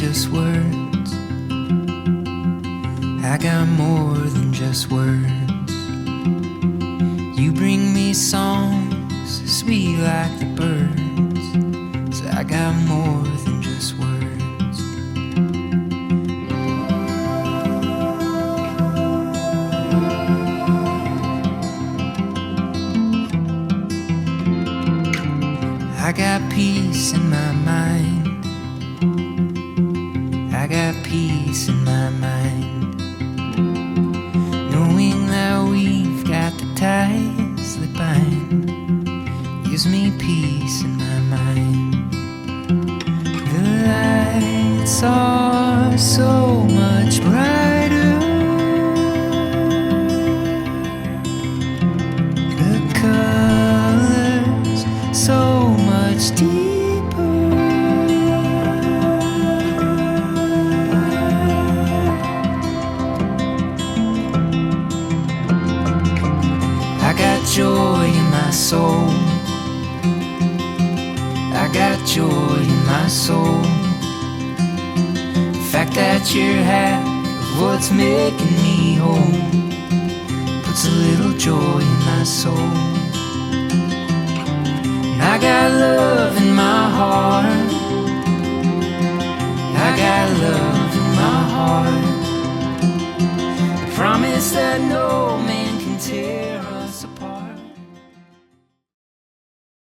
just words. I got more than just words. You bring me songs sweet like the birds. So I got more than just words. I got peace in my mind. I got peace in my mind, knowing that we've got the ties that bind. Gives me peace in my mind. The lights are so much brighter. The colors so much deeper. I got joy in my soul. I got joy in my soul. The fact that you're half of what's making me whole puts a little joy in my soul. I got love in my